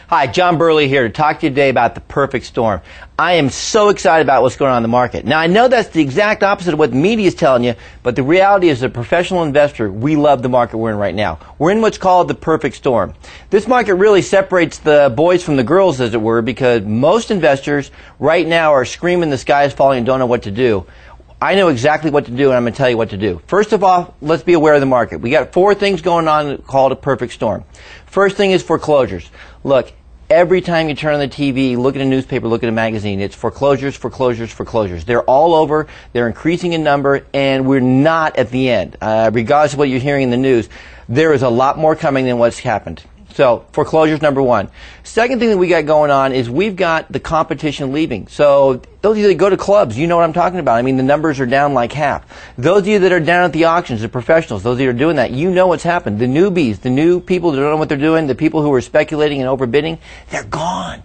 Hi, John Burley here to talk to you today about the perfect storm. I am so excited about what's going on in the market. Now, I know that's the exact opposite of what the media is telling you, but the reality is, as a professional investor, we love the market we're in right now. We're in what's called the perfect storm. This market really separates the boys from the girls, as it were, because most investors right now are screaming the sky is falling and don't know what to do. I know exactly what to do, and I'm going to tell you what to do. First of all, let's be aware of the market. We got four things going on called a perfect storm. First thing is foreclosures. Look, every time you turn on the TV, look at a newspaper, look at a magazine, it's foreclosures, foreclosures, foreclosures. They're all over, they're increasing in number, and we're not at the end. Regardless of what you're hearing in the news, there is a lot more coming than what's happened. So, foreclosures, number one. Second thing that we got going on is we've got the competition leaving. So, those of you that go to clubs, you know what I'm talking about. I mean, the numbers are down like half. Those of you that are down at the auctions, the professionals, those of you that are doing that, you know what's happened. The newbies, the new people that don't know what they're doing, the people who are speculating and overbidding, they're gone.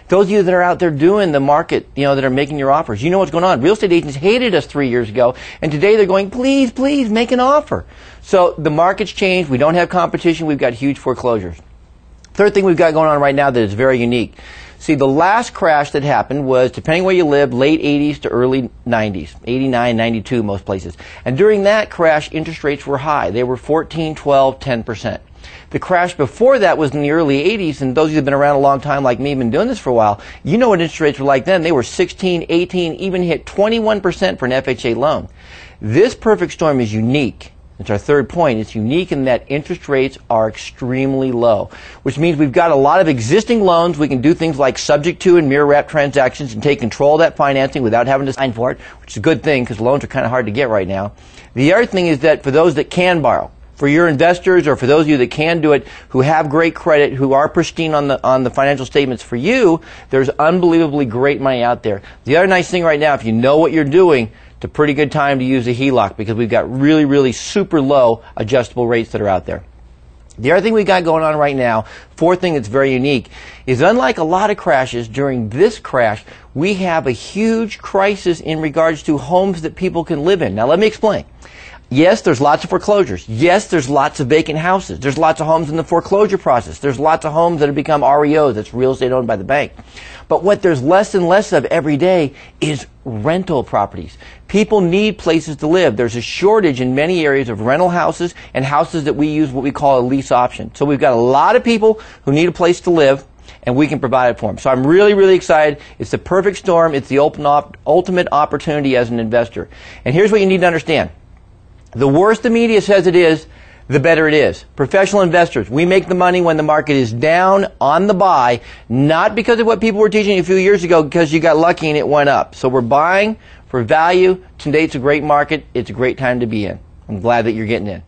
Those of you that are out there doing the market, that are making your offers, you know what's going on. Real estate agents hated us 3 years ago, and today they're going, please, please, make an offer. So, the market's changed. We don't have competition. We've got huge foreclosures. Third thing we've got going on right now that is very unique. See, the last crash that happened was, depending where you lived, late 80s to early 90s, 89, 92 most places. And during that crash, interest rates were high. They were 14, 12, 10%. The crash before that was in the early 80s, and those of you that have been around a long time like me, been doing this for a while, you know what interest rates were like then. They were 16, 18, even hit 21% for an FHA loan. This perfect storm is unique. It's our third point. It's unique in that interest rates are extremely low, which means we've got a lot of existing loans. We can do things like subject to and mirror wrap transactions and take control of that financing without having to sign for it, which is a good thing because loans are kind of hard to get right now. The other thing is that for those that can borrow, for your investors or for those of you that can do it, who have great credit, who are pristine on the financial statements for you, there's unbelievably great money out there. The other nice thing right now, if you know what you're doing, it's a pretty good time to use a HELOC because we've got really, really super low adjustable rates that are out there. The other thing we've got going on right now, fourth thing that's very unique, is unlike a lot of crashes, during this crash, we have a huge crisis in regards to homes that people can live in. Now, let me explain. Yes, there's lots of foreclosures. Yes, there's lots of vacant houses. There's lots of homes in the foreclosure process. There's lots of homes that have become REOs, that's real estate owned by the bank. But what there's less and less of every day is rental properties. People need places to live. There's a shortage in many areas of rental houses and houses that we use what we call a lease option. So we've got a lot of people who need a place to live, and we can provide it for them. So I'm really, really excited. It's the perfect storm. It's the ultimate opportunity as an investor. And here's what you need to understand. The worse the media says it is, the better it is. Professional investors, we make the money when the market is down on the buy, not because of what people were teaching you a few years ago, because you got lucky and it went up. So we're buying for value. Today it's a great market. It's a great time to be in. I'm glad that you're getting in.